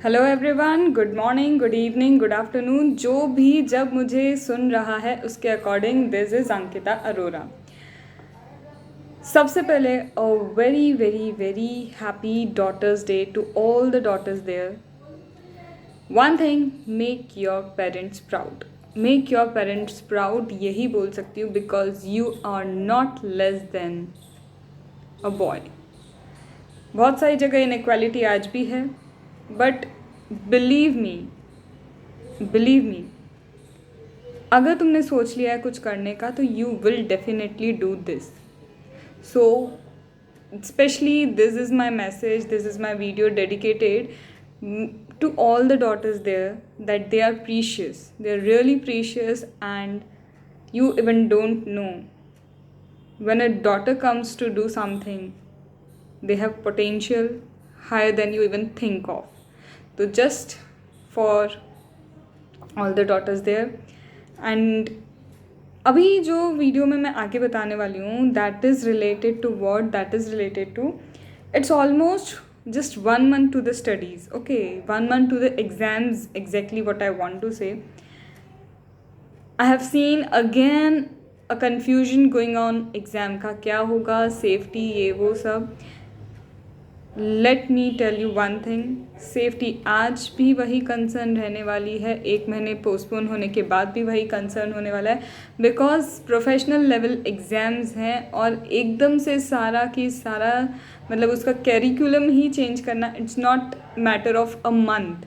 Hello everyone, good morning, good evening, good afternoon. जो भी जब मुझे सुन रहा है उसके according, this is Ankita Arora. सबसे पहले a very very very happy daughters day to all the daughters there. One thing, make your parents proud. Make your parents proud यही बोल सकती हूँ, because you are not less than a boy. बहुत सारी जगह inequality आज भी है, बट बिलीव मी, अगर तुमने सोच लिया है कुछ करने का तो you will definitely do this. So specially this is my message, this is my video dedicated to all the daughters there, that they are precious, they are really precious, and you even don't know, when a daughter comes to do something, they have potential higher than you even think of. So just for all the daughters there. And अभी जो video में मैं आगे बताने वाली हूँ, that is related to what, that is related to, it's almost just 1 month to the studies, okay, 1 month to the exams. Exactly what I want to say, I have seen again a confusion going on, exam का क्या होगा, safety, ये वो सब। Let me tell you one thing, safety आज भी वही concern रहने वाली है, 1 महीने पोस्टपोन होने के बाद भी वही कंसर्न होने वाला है, बिकॉज प्रोफेशनल लेवल एग्ज़ाम्स हैं और एकदम से सारा की सारा मतलब उसका कैरिकुलम ही चेंज करना, it's not matter of a month.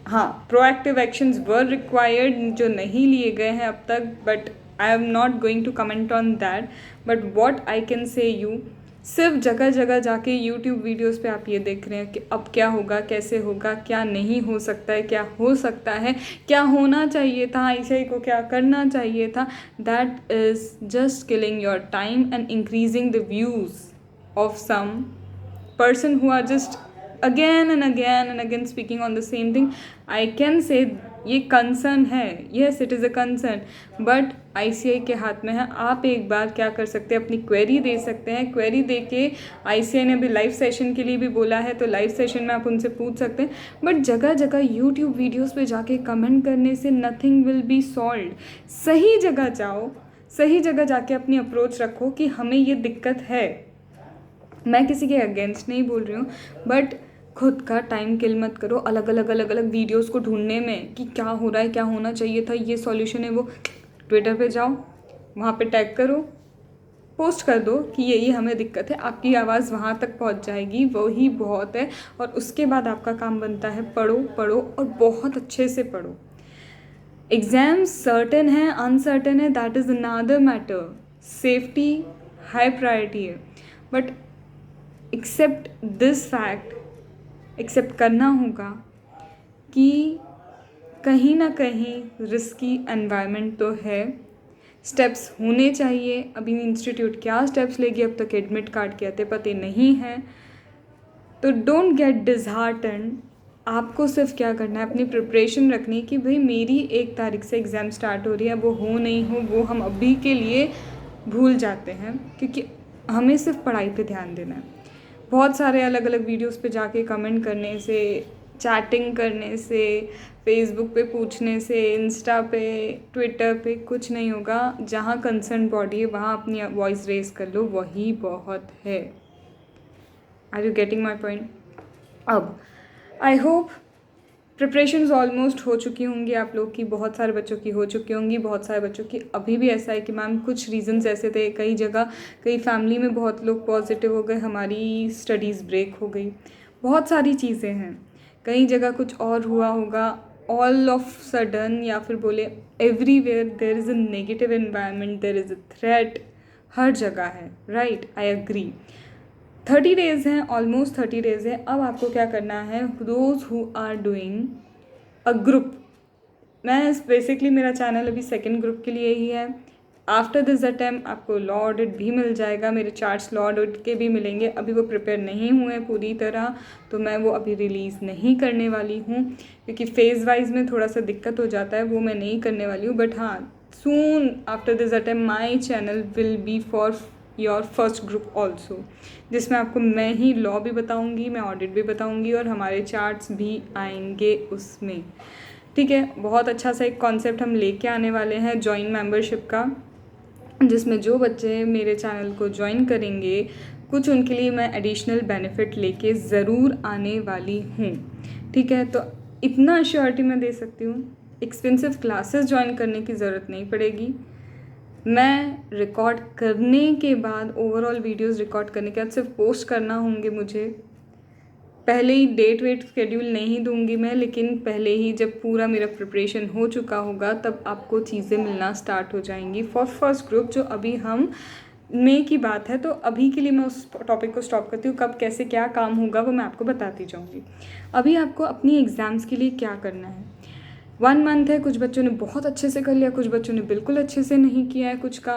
हाँ, प्रोएक्टिव एक्शंस वर रिक्वायर्ड जो नहीं लिए गए हैं अब तक, but I am not going to comment on that. But what I can say you, सिर्फ जगह जगह जाके यूट्यूब वीडियोस पे आप ये देख रहे हैं कि अब क्या होगा, कैसे होगा, क्या नहीं हो सकता है, क्या हो सकता है, क्या होना चाहिए था, आईसीआई को क्या करना चाहिए था। That is just killing your time and increasing the views of some person who are just again and again speaking on the same thing. I can say ये कंसर्न है, yes it is a concern, but ICI के हाथ में है। आप एक बार क्या कर सकते हैं, अपनी क्वेरी दे सकते हैं। क्वेरी दे के आईसीआई ने अभी लाइव सेशन के लिए भी बोला है, तो लाइव सेशन में आप उनसे पूछ सकते हैं। बट जगह जगह यूट्यूब वीडियोज़ पे जाके कमेंट करने से नथिंग विल बी सॉल्व। सही जगह जाओ, सही जगह जाके अपनी अप्रोच रखो कि हमें ये दिक्कत है। मैं किसी के अगेंस्ट नहीं बोल रही हूँ, बट खुद का टाइम किल मत करो अलग अलग वीडियोस को ढूंढने में कि क्या हो रहा है, क्या होना चाहिए था, ये सॉल्यूशन है वो। ट्विटर पे जाओ, वहाँ पे टैग करो, पोस्ट कर दो कि ये हमें दिक्कत है, आपकी आवाज़ वहाँ तक पहुँच जाएगी, वही बहुत है। और उसके बाद आपका काम बनता है पढ़ो पढ़ो और बहुत अच्छे से पढ़ो। एग्ज़ाम्स सर्टेन है, अनसर्टेन है, that is another matter. Safety high priority है, but accept this fact, accept करना होगा कि कहीं ना कहीं रिस्की एनवायरनमेंट तो है। स्टेप्स होने चाहिए। अभी इंस्टीट्यूट क्या स्टेप्स लेगी, अब तक एडमिट कार्ड के आते पते नहीं हैं। तो डोंट गेट डिसहार्टन्ड। आपको सिर्फ क्या करना है, अपनी प्रिपरेशन रखनी कि भाई मेरी 1 तारीख से एग्ज़ाम स्टार्ट हो रही है, वो हो नहीं हो वो हम अभी के लिए भूल जाते हैं, क्योंकि हमें सिर्फ पढ़ाई पे ध्यान देना है। बहुत सारे अलग अलग वीडियोस पे जाके कमेंट करने से, चैटिंग करने से, फेसबुक पे पूछने से, इंस्टा पे, ट्विटर पे कुछ नहीं होगा। जहाँ कंसर्न बॉडी है वहाँ अपनी वॉइस रेज कर लो, वही बहुत है। Are you getting my point? अब आई होप प्रिपरेशंस ऑलमोस्ट हो चुकी होंगी आप लोग की, बहुत सारे बच्चों की हो चुकी होंगी, बहुत सारे बच्चों की अभी भी ऐसा है कि मैम कुछ रीजंस ऐसे थे, कई जगह कई फैमिली में बहुत लोग पॉजिटिव हो गए, हमारी स्टडीज़ ब्रेक हो गई, बहुत सारी चीज़ें हैं। कई जगह कुछ और हुआ होगा, ऑल ऑफ सडन, या फिर बोले everywhere there is a negative environment, there is a threat, हर जगह है। Right, I agree. 30 डेज़ हैं, ऑलमोस्ट 30 डेज़ है। अब आपको क्या करना है, those who are doing a group, मैं बेसिकली मेरा चैनल अभी 2nd ग्रुप के लिए ही है। आफ्टर दिस अटेम्प्ट आपको लॉ ऑडिट भी मिल जाएगा, मेरे चार्ट्स लॉ ऑडिट के भी मिलेंगे। अभी वो प्रिपेयर नहीं हुए पूरी तरह, तो मैं वो अभी रिलीज़ नहीं करने वाली हूँ, क्योंकि फेज़ वाइज में थोड़ा सा दिक्कत हो जाता है, वो मैं नहीं करने वाली हूँ। बट हाँ, soon after this attempt my channel will be for your first group also, जिसमें आपको मैं ही लॉ भी बताऊंगी, मैं ऑडिट भी बताऊंगी और हमारे चार्ट्स भी आएंगे उसमें। ठीक है, बहुत अच्छा सा एक कॉन्सेप्ट हम लेके आने वाले हैं जॉइन मेंबरशिप का, जिसमें जो बच्चे मेरे चैनल को ज्वाइन करेंगे कुछ उनके लिए मैं एडिशनल बेनिफिट लेके ज़रूर आने वाली हूँ। ठीक है, तो इतना अश्योरिटी मैं दे सकती हूँ, एक्सपेंसिव क्लासेस ज्वाइन करने की ज़रूरत नहीं पड़ेगी। मैं रिकॉर्ड करने के बाद, ओवरऑल वीडियोस रिकॉर्ड करने के बाद सिर्फ पोस्ट करना होंगे मुझे। पहले ही डेट वेट स्केड्यूल नहीं दूंगी मैं, लेकिन पहले ही जब पूरा मेरा प्रिपरेशन हो चुका होगा तब आपको चीज़ें मिलना स्टार्ट हो जाएंगी फॉर फर्स्ट ग्रुप। जो अभी हम मई की बात है, तो अभी के लिए मैं उस टॉपिक को स्टॉप करती हूँ। कब कैसे क्या काम होगा वो मैं आपको बताती जाऊँगी। अभी आपको अपनी एग्ज़ाम्स के लिए क्या करना है, 1 मंथ है, कुछ बच्चों ने बहुत अच्छे से कर लिया, कुछ बच्चों ने बिल्कुल अच्छे से नहीं किया है, कुछ का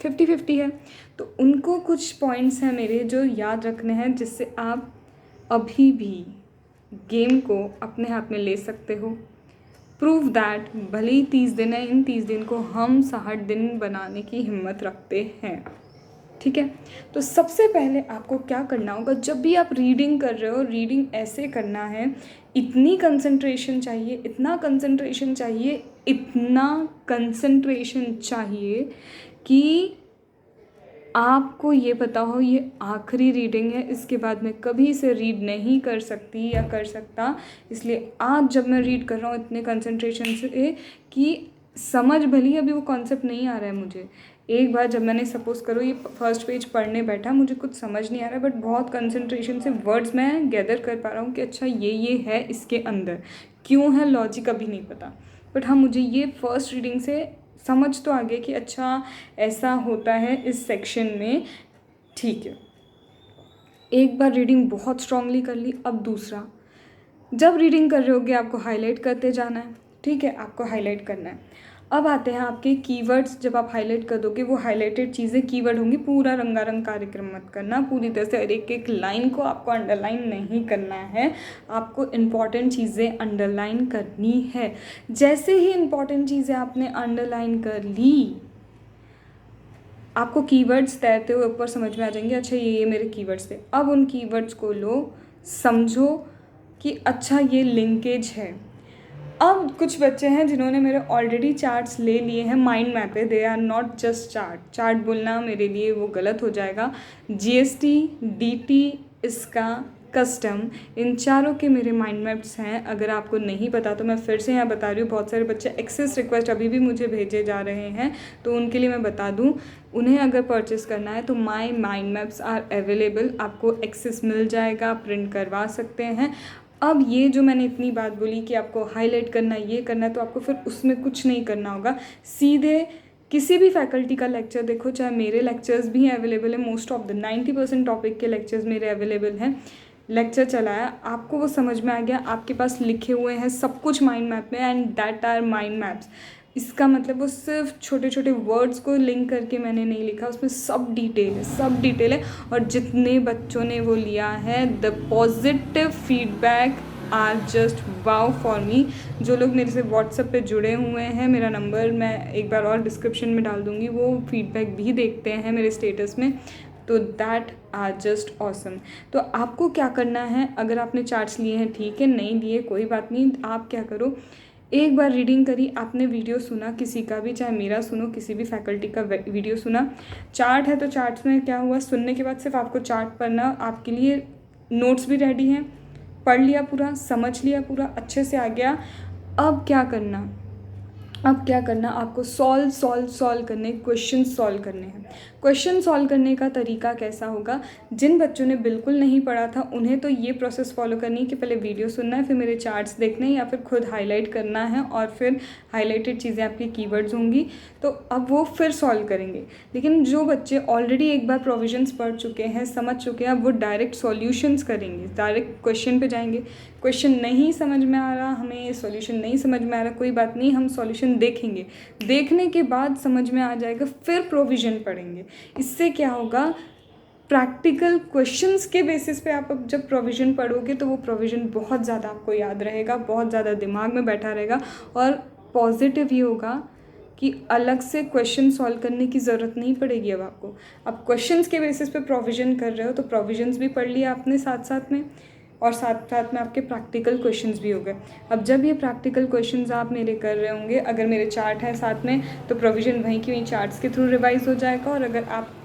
50-50 है। तो उनको कुछ पॉइंट्स हैं मेरे जो याद रखने हैं, जिससे आप अभी भी गेम को अपने हाथ में ले सकते हो। प्रूव दैट भले ही 30 दिन है, इन 30 दिन को हम 60 दिन बनाने की हिम्मत रखते हैं। ठीक है, तो सबसे पहले आपको क्या करना होगा, जब भी आप रीडिंग कर रहे हो, रीडिंग ऐसे करना है, इतनी कंसंट्रेशन चाहिए, इतना कंसंट्रेशन चाहिए, इतना कंसंट्रेशन चाहिए कि आपको ये पता हो ये आखिरी रीडिंग है, इसके बाद मैं कभी से रीड नहीं कर सकती या कर सकता। इसलिए आज जब मैं रीड कर रहा हूँ इतने कंसंट्रेशन से कि समझ भली अभी वो कॉन्सेप्ट नहीं आ रहा है मुझे। एक बार जब मैंने सपोज़ करो ये फर्स्ट पेज पढ़ने बैठा, मुझे कुछ समझ नहीं आ रहा है, बट बहुत कंसंट्रेशन से वर्ड्स मैं गैदर कर पा रहा हूँ कि अच्छा ये है इसके अंदर, क्यों है लॉजिक अभी नहीं पता, बट हाँ मुझे ये फर्स्ट रीडिंग से समझ तो आ गया कि अच्छा ऐसा होता है इस सेक्शन में। ठीक है, एक बार रीडिंग बहुत स्ट्रांगली कर ली। अब दूसरा, जब रीडिंग कर रहे होगे आपको हाईलाइट करते जाना है। ठीक है, आपको हाईलाइट करना है। अब आते हैं आपके कीवर्ड्स। जब आप हाईलाइट कर दोगे वो हाईलाइटेड चीज़ें कीवर्ड होंगी। पूरा रंगारंग कार्यक्रम मत करना पूरी तरह से, और एक एक लाइन को आपको अंडरलाइन नहीं करना है, आपको इम्पॉर्टेंट चीज़ें अंडरलाइन करनी है। जैसे ही इम्पॉर्टेंट चीज़ें आपने अंडरलाइन कर ली, आपको कीवर्ड्स तैरते हुए ऊपर समझ में आ जाएंगे, अच्छा ये मेरे कीवर्ड्स थे। अब उन कीवर्ड्स को लो, समझो कि अच्छा ये लिंकेज है। अब कुछ बच्चे हैं जिन्होंने मेरे ऑलरेडी चार्ट्स ले लिए हैं माइंड मैप पे, they are not just chart बोलना मेरे लिए वो गलत हो जाएगा। जीएसटी, डीटी, इसका, कस्टम, इन चारों के मेरे माइंड मैप्स हैं। अगर आपको नहीं पता तो मैं फिर से यहाँ बता रही हूँ। बहुत सारे बच्चे एक्सेस रिक्वेस्ट अभी भी मुझे भेजे जा रहे हैं, तो उनके लिए मैं बता दूँ, उन्हें अगर परचेस करना है तो my mind maps are available, आपको एक्सेस मिल जाएगा, प्रिंट करवा सकते हैं। अब ये जो मैंने इतनी बात बोली कि आपको हाईलाइट करना है, ये करना है, तो आपको फिर उसमें कुछ नहीं करना होगा। सीधे किसी भी फैकल्टी का लेक्चर देखो, चाहे मेरे लेक्चर्स भी अवेलेबल है, मोस्ट ऑफ द 90% टॉपिक के लेक्चर्स मेरे अवेलेबल हैं। लेक्चर चलाया, आपको वो समझ में आ गया, आपके पास लिखे हुए हैं सब कुछ माइंड मैप में, and that are mind maps. इसका मतलब वो सिर्फ छोटे छोटे वर्ड्स को लिंक करके मैंने नहीं लिखा, उसमें सब डिटेल है। और जितने बच्चों ने वो लिया है, the positive feedback are just wow for me. जो लोग मेरे से व्हाट्सएप पे जुड़े हुए हैं, मेरा नंबर मैं एक बार और डिस्क्रिप्शन में डाल दूँगी, वो फीडबैक भी देखते हैं मेरे स्टेटस में, तो दैट आर जस्ट ऑसम। तो आपको क्या करना है, अगर आपने चार्ट्स लिए हैं ठीक है, नहीं लिए कोई बात नहीं, आप क्या करो, एक बार रीडिंग करी, आपने वीडियो सुना किसी का भी, चाहे मेरा सुनो, किसी भी फैकल्टी का वीडियो सुना, चार्ट है तो चार्ट्स में क्या हुआ, सुनने के बाद सिर्फ आपको चार्ट पढ़ना, आपके लिए नोट्स भी रेडी हैं, पढ़ लिया पूरा, समझ लिया पूरा, अच्छे से आ गया। अब क्या करना, आपको सॉल्व करने, क्वेश्चन सॉल्व करने हैं। क्वेश्चन सॉल्व करने का तरीका कैसा होगा, जिन बच्चों ने बिल्कुल नहीं पढ़ा था उन्हें तो ये प्रोसेस फॉलो करनी है कि पहले वीडियो सुनना है, फिर मेरे चार्ट्स देखने हैं, या फिर खुद हाईलाइट करना है, और फिर हाईलाइटेड चीज़ें आपकी कीवर्ड्स होंगी, तो अब वो फिर सॉल्व करेंगे। लेकिन जो बच्चे ऑलरेडी एक बार प्रोविजंस पढ़ चुके हैं, समझ चुके हैं, अब वो डायरेक्ट सॉल्यूशंस करेंगे, डायरेक्ट क्वेश्चन पे जाएंगे। क्वेश्चन नहीं समझ में आ रहा, हमें सॉल्यूशन नहीं समझ में आ रहा, कोई बात नहीं, हम सॉल्यूशन देखेंगे, देखने के बाद समझ में आ जाएगा, फिर प्रोविज़न पढ़ेंगे। इससे क्या होगा, प्रैक्टिकल क्वेश्चंस के बेसिस पे आप अब जब प्रोविज़न पढ़ोगे तो वो प्रोविज़न बहुत ज़्यादा आपको याद रहेगा, बहुत ज़्यादा दिमाग में बैठा रहेगा, और पॉजिटिव ये होगा कि अलग से क्वेश्चन सॉल्व करने की ज़रूरत नहीं पड़ेगी अब आपको। आप क्वेश्चंस के बेसिस पे प्रोविज़न कर रहे हो तो प्रोविजंस भी पढ़ लिया आपने साथ साथ में, और साथ साथ में आपके प्रैक्टिकल क्वेश्चंस भी हो गए। अब जब ये प्रैक्टिकल क्वेश्चंस आप मेरे कर रहे होंगे, अगर मेरे चार्ट है साथ में तो प्रोविज़न वहीं की वहीं चार्ट्स के थ्रू रिवाइज हो जाएगा, और अगर आप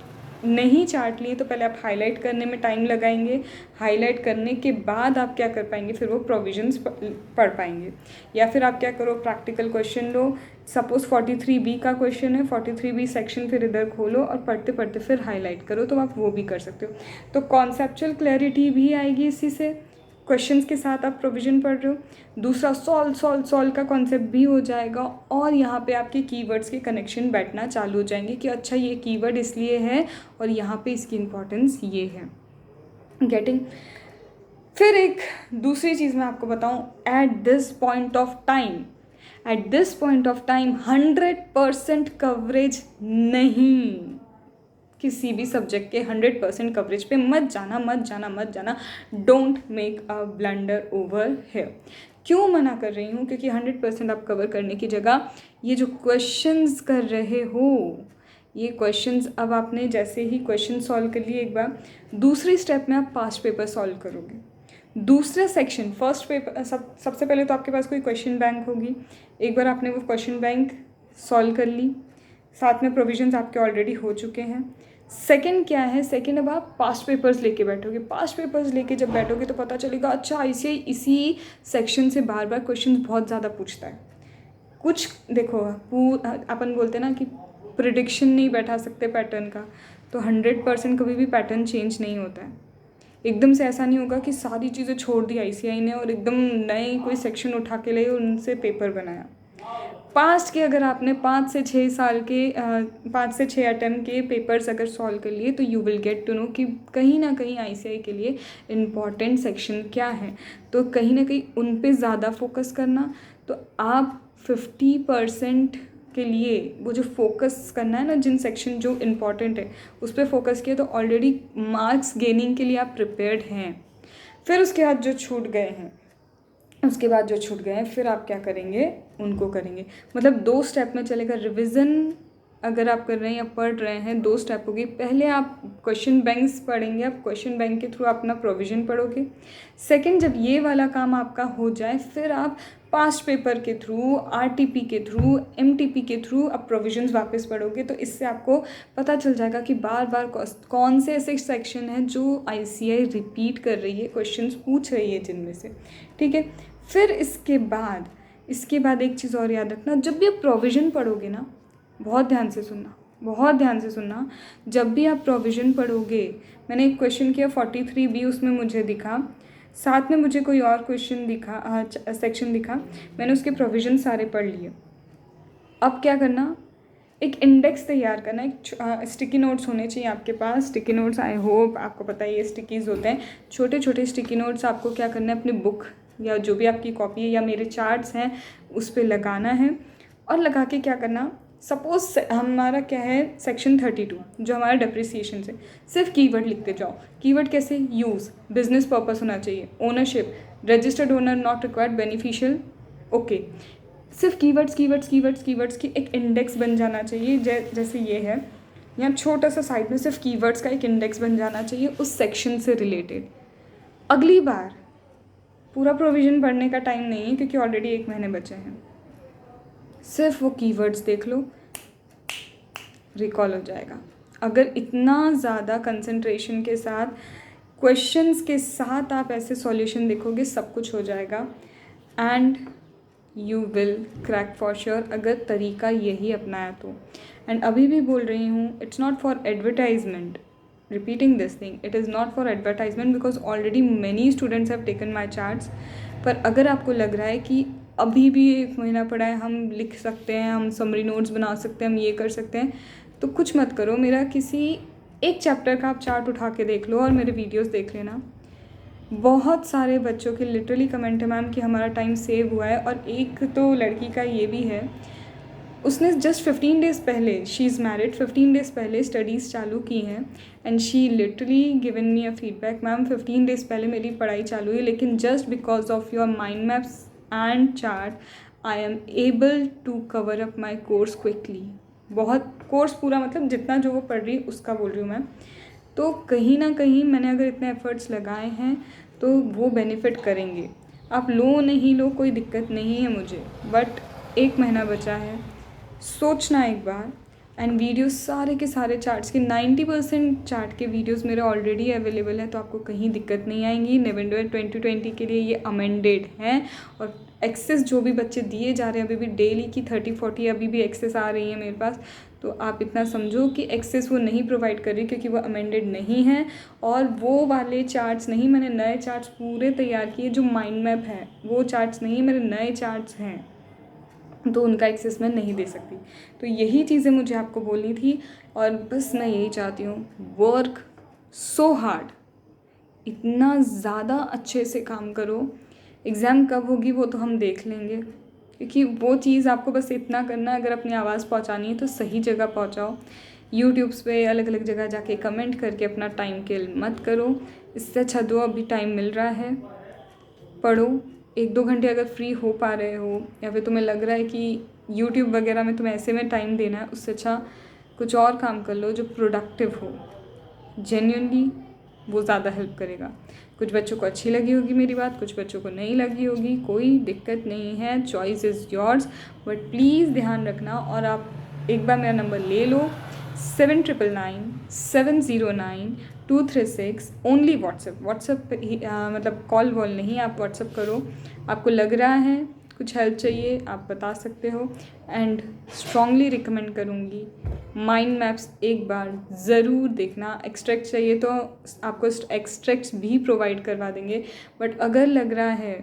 नहीं चार्ट लिए तो पहले आप हाईलाइट करने में टाइम लगाएंगे, हाईलाइट करने के बाद आप क्या कर पाएंगे, फिर वो प्रोविजंस पढ़ पाएंगे। या फिर आप क्या करो, प्रैक्टिकल क्वेश्चन लो, सपोज 43B का क्वेश्चन है, 43B सेक्शन फिर इधर खोलो और पढ़ते पढ़ते फिर हाईलाइट करो, तो आप वो भी कर सकते हो। तो कॉन्सेप्चुअल क्लैरिटी भी आएगी इसी से, क्वेश्चंस के साथ आप प्रोविज़न पढ़ रहे हो। दूसरा सॉल्व का कॉन्सेप्ट भी हो जाएगा, और यहाँ पे आपके कीवर्ड्स के कनेक्शन बैठना चालू हो जाएंगे कि अच्छा ये कीवर्ड इसलिए है और यहाँ पे इसकी इम्पोर्टेंस ये है। गेटिंग। फिर एक दूसरी चीज़ मैं आपको बताऊँ, at this point of time 100% coverage नहीं, किसी भी सब्जेक्ट के 100% कवरेज पे मत जाना। Don't make a blunder over here. क्यों मना कर रही हूँ? क्योंकि 100% आप कवर करने की जगह ये जो क्वेश्चंस कर रहे हो, ये क्वेश्चंस अब आपने जैसे ही क्वेश्चन सॉल्व कर लिए एक बार, दूसरी स्टेप में आप पास्ट पेपर सॉल्व करोगे। दूसरा सेक्शन, फर्स्ट पेपर सबसे पहले तो आपके पास कोई क्वेश्चन बैंक होगी, एक बार आपने वो क्वेश्चन बैंक सॉल्व कर ली, साथ में प्रोविजंस आपके ऑलरेडी हो चुके हैं। सेकंड क्या है, सेकंड अब आप पास्ट पेपर्स लेके बैठोगे। पास्ट पेपर्स लेके जब बैठोगे तो पता चलेगा अच्छा ICAI इसी सेक्शन से बार बार क्वेश्चन बहुत ज़्यादा पूछता है। कुछ देखो, अपन बोलते हैं ना कि प्रिडिक्शन नहीं बैठा सकते पैटर्न का, तो 100% कभी भी पैटर्न चेंज नहीं होता है। एकदम से ऐसा नहीं होगा कि सारी चीज़ें छोड़ दी ICAI ने और एकदम नए कोई सेक्शन उठा के ले और उनसे पेपर बनाया। पास्ट के अगर आपने 5 से 6 साल के 5 से 6 अटेम्प्ट के पेपर्स अगर सॉल्व कर लिए तो you will get to know कि कहीं ना कहीं ICAI के लिए इम्पॉर्टेंट सेक्शन क्या है, तो कहीं ना कहीं उन पे ज़्यादा फोकस करना। तो आप 50% के लिए वो जो फोकस करना है ना, जिन सेक्शन जो इम्पॉर्टेंट है उस पर फोकस किया तो ऑलरेडी मार्क्स गेनिंग के लिए आप प्रिपेयर्ड हैं। फिर उसके बाद जो छूट गए हैं फिर आप क्या करेंगे, उनको करेंगे। मतलब 2 स्टेप में चलेगा। रिवीजन अगर आप कर रहे हैं या पढ़ रहे हैं, 2 स्टेप होगी। पहले आप क्वेश्चन बैंक्स पढ़ेंगे, आप क्वेश्चन बैंक के थ्रू अपना प्रोविज़न पढ़ोगे। सेकंड, जब ये वाला काम आपका हो जाए फिर आप पास्ट पेपर के थ्रू, RTP के थ्रू, MTP के थ्रू आप प्रोविजंस वापस पढ़ोगे। तो इससे आपको पता चल जाएगा कि बार बार कौन से ऐसे सेक्शन हैं जो ICAI रिपीट कर रही है, क्वेश्चंस पूछ रही है जिनमें से। ठीक है। फिर इसके बाद एक चीज़ और याद रखना, जब भी आप प्रोविज़न पढ़ोगे ना, बहुत ध्यान से सुनना, जब भी आप प्रोविज़न पढ़ोगे, मैंने एक क्वेश्चन किया 43B, उसमें मुझे दिखा, साथ में मुझे कोई और क्वेश्चन दिखा, सेक्शन दिखा, मैंने उसके प्रोविज़न सारे पढ़ लिए। अब क्या करना, एक इंडेक्स तैयार करना, एक स्टिकी नोट्स होने चाहिए आपके पास। स्टिकी नोट्स आई होप आपको पता है ये स्टिकीज़ होते हैं, छोटे छोटे स्टिकी नोट्स। आपको क्या करना है, अपनी बुक या जो भी आपकी कॉपी है या मेरे चार्ट्स हैं उस पर लगाना है, और लगा के क्या करना, सपोज हमारा क्या है सेक्शन 32 जो हमारा डेप्रिसिएशन से, सिर्फ कीवर्ड लिखते जाओ। कीवर्ड कैसे, यूज़, बिजनेस पर्पस होना चाहिए, ownership, registered owner not required, beneficial, okay. सिर्फ कीवर्ड्स की एक इंडेक्स बन जाना चाहिए, जैसे ये है, यहाँ छोटा सा साइड में सिर्फ कीवर्ड्स का एक इंडेक्स बन जाना चाहिए उस सेक्शन से रिलेटेड। अगली बार पूरा प्रोविज़न पढ़ने का टाइम नहीं है क्योंकि ऑलरेडी 1 महीने बचे हैं, सिर्फ वो कीवर्ड्स देख लो, रिकॉल हो जाएगा। अगर इतना ज़्यादा कंसंट्रेशन के साथ, क्वेश्चंस के साथ आप ऐसे सॉल्यूशन देखोगे, सब कुछ हो जाएगा and you will crack for sure, अगर तरीका यही अपनाया तो। एंड अभी भी बोल रही हूँ, it's not for advertisement, repeating this thing, it is not for advertisement because already many students have taken my charts। पर अगर आपको लग रहा है कि अभी भी 1 महीना पड़ा है, हम लिख सकते हैं, हम समरी नोट्स बना सकते हैं, हम ये कर सकते हैं, तो कुछ मत करो, मेरा किसी एक चैप्टर का आप चार्ट उठा के देख लो और मेरे वीडियोस देख लेना। बहुत सारे बच्चों के लिटरली कमेंट है मैम कि हमारा टाइम सेव हुआ है, और एक तो लड़की का ये भी है, उसने जस्ट 15 डेज़ पहले, शी इज़ मैरिड, 15 डेज़ पहले स्टडीज़ चालू की हैं and she literally given me a feedback, ma'am 15 days पहले मेरी पढ़ाई चालू हुई, लेकिन just because of your mind maps and chart I am able to cover up my course quickly. बहुत कोर्स पूरा मतलब जितना जो वो पढ़ रही उसका बोल रही हूँ मैं। तो कहीं ना कहीं मैंने अगर इतने एफर्ट्स लगाए हैं तो वो बेनिफिट करेंगे। आप लो नहीं लो कोई दिक्कत नहीं है मुझे, बट 1 महीना बचा है, सोचना एक बार। एंड वीडियोस सारे के सारे चार्ट्स के 90% चार्ट के वीडियोस मेरे ऑलरेडी अवेलेबल है, तो आपको कहीं दिक्कत नहीं आएंगी। नवंबर 2020 के लिए ये अमेंडेड हैं। और एक्सेस जो भी बच्चे दिए जा रहे हैं अभी भी डेली की 30-40 अभी भी एक्सेस आ रही है मेरे पास, तो आप इतना समझो कि एक्सेस वो नहीं प्रोवाइड कर रही क्योंकि वो अमेंडेड नहीं है। और वो वाले चार्ट्स नहीं, मैंने नए चार्ट्स पूरे तैयार किए। जो माइंड मैप है वो चार्ट्स नहीं, मेरे नए चार्ट्स हैं, तो उनका एक्सेस मैं नहीं दे सकती। तो यही चीज़ें मुझे आपको बोलनी थी। और बस मैं यही चाहती हूँ, वर्क सो हार्ड, इतना ज़्यादा अच्छे से काम करो। एग्ज़ाम कब होगी वो तो हम देख लेंगे, क्योंकि वो चीज़ आपको बस इतना करना है, अगर अपनी आवाज़ पहुंचानी है तो सही जगह पहुंचाओ। यूट्यूब्स पे अलग अलग जगह जाके कमेंट करके अपना टाइम किल मत करो। इससे अच्छा दो, अभी टाइम मिल रहा है, पढ़ो। 1-2 घंटे अगर फ्री हो पा रहे हो या फिर तुम्हें लग रहा है कि यूट्यूब वगैरह में तुम्हें ऐसे में टाइम देना है, उससे अच्छा कुछ और काम कर लो जो प्रोडक्टिव हो। जेन्युइनली वो ज़्यादा हेल्प करेगा। कुछ बच्चों को अच्छी लगी होगी मेरी बात, कुछ बच्चों को नहीं लगी होगी, कोई दिक्कत नहीं है, choice is yours. But please ध्यान रखना, और आप एक बार मेरा नंबर ले लो, 7999709236। ओनली व्हाट्सएप पे ही, मतलब कॉल वॉल नहीं, आप व्हाट्सएप करो। आपको लग रहा है कुछ हेल्प चाहिए आप बता सकते हो। एंड स्ट्रांगली रिकमेंड करूँगी माइंड मैप्स एक बार ज़रूर देखना। एक्सट्रैक्ट चाहिए तो आपको एक्सट्रैक्ट्स भी प्रोवाइड करवा देंगे। बट अगर लग रहा है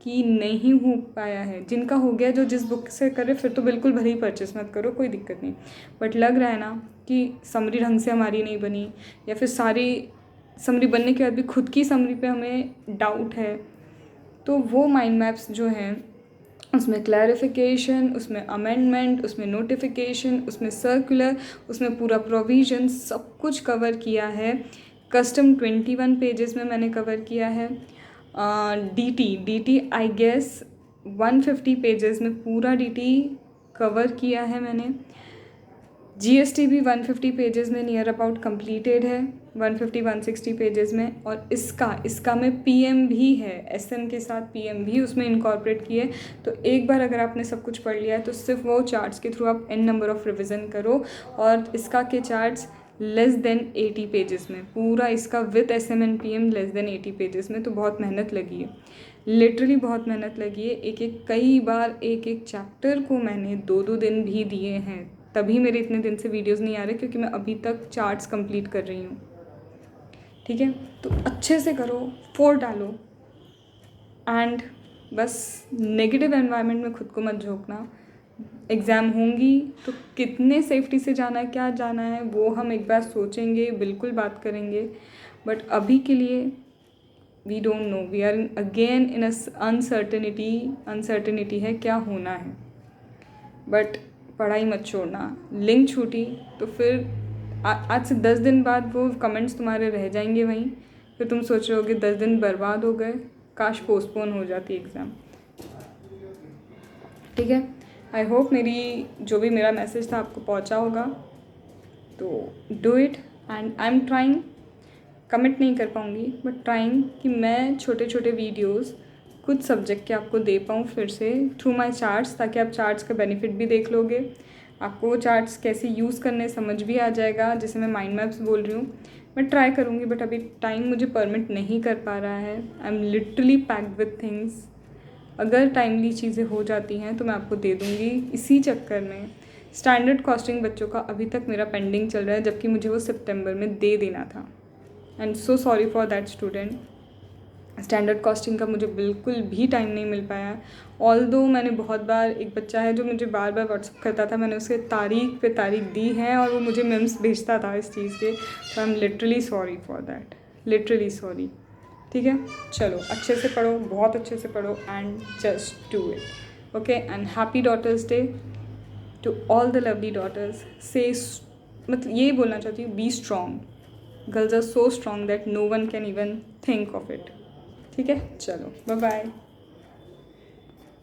कि नहीं हो पाया है, जिनका हो गया जो जिस बुक से करे, फिर तो बिल्कुल भले ही परचेस मत करो, कोई दिक्कत नहीं। बट लग रहा है ना कि समरी ढंग से हमारी नहीं बनी, या फिर सारी समरी बनने के बाद भी खुद की समरी पे हमें डाउट है, तो वो माइंड मैप्स जो हैं उसमें क्लैरिफिकेशन, उसमें अमेंडमेंट, उसमें नोटिफिकेशन, उसमें सर्कुलर, उसमें पूरा प्रोविज़न सब कुछ कवर किया है। कस्टम 21 पेजेस में मैंने कवर किया है। डी टी आई गेस 150 पेजेस में पूरा डी कवर किया है मैंने। GST भी 150 पेजेस में नियर अबाउट कंप्लीटेड है, 150-160 पेजेस में। और इसका में PM भी है, SM के साथ PM भी उसमें इनकॉर्पोरेट किए। तो एक बार अगर आपने सब कुछ पढ़ लिया है तो सिर्फ वो चार्ट्स के थ्रू आप n नंबर ऑफ़ रिविज़न करो। और इसका के चार्ट्स लेस देन 80 पेजेस में, पूरा इसका with SM and PM less than 80 pages में। तो बहुत मेहनत लगी है, लिटरली बहुत मेहनत लगी है। कई बार एक चैप्टर को मैंने 2-2 दिन भी दिए हैं, तभी मेरे इतने दिन से वीडियोस नहीं आ रहे, क्योंकि मैं अभी तक चार्ट्स कंप्लीट कर रही हूँ। ठीक है, तो अच्छे से करो, 4 डालो। एंड बस नेगेटिव एनवायरनमेंट में खुद को मत झोंकना। एग्ज़ाम होंगी तो कितने सेफ्टी से जाना है, क्या जाना है, वो हम एक बार सोचेंगे, बिल्कुल बात करेंगे। बट अभी के लिए we don't know, we are again in uncertainty है क्या होना है। बट पढ़ाई मत छोड़ना। लिंक छूटी तो फिर आज से 10 दिन बाद वो कमेंट्स तुम्हारे रह जाएंगे वहीं, फिर तुम सोच रहे होगे 10 दिन बर्बाद हो गए, काश पोस्टपोन हो जाती एग्ज़ाम। ठीक है, आई होप मेरी जो भी मेरा मैसेज था आपको पहुंचा होगा। तो do it, and I am trying, commit नहीं कर पाऊँगी बट ट्राइंग कि मैं छोटे छोटे वीडियोस कुछ सब्जेक्ट के आपको दे पाऊँ फिर से थ्रू माय चार्ट्स, ताकि आप चार्ट्स का बेनिफिट भी देख लोगे, आपको चार्ट्स कैसे यूज़ करने समझ भी आ जाएगा, जैसे मैं माइंड मैप्स बोल रही हूँ। मैं ट्राई करूँगी बट अभी टाइम मुझे परमिट नहीं कर पा रहा है। I am literally packed with things. अगर टाइमली चीज़ें हो जाती हैं तो मैं आपको दे दूँगी। इसी चक्कर में स्टैंडर्ड कॉस्टिंग बच्चों का अभी तक मेरा पेंडिंग चल रहा है, जबकि मुझे वो सितंबर में दे देना था। And so sorry for that student. Standard costing का मुझे बिल्कुल भी टाइम नहीं मिल पाया है। ऑल्दो मैंने बहुत बार, एक बच्चा है जो मुझे बार बार व्हाट्सअप करता था, मैंने उसे तारीख पे तारीख दी है और वो मुझे मेम्स भेजता था इस चीज़ के। तो I am literally sorry for that, literally sorry. ठीक है, चलो अच्छे से पढ़ो, बहुत अच्छे से पढ़ो, and just do it. Okay, and happy daughters day to all the lovely daughters. से मतलब ये बोलना चाहती हूँ, be strong. Girls are so strong that no one can even think of it. ठीक है, चलो बाय बाय।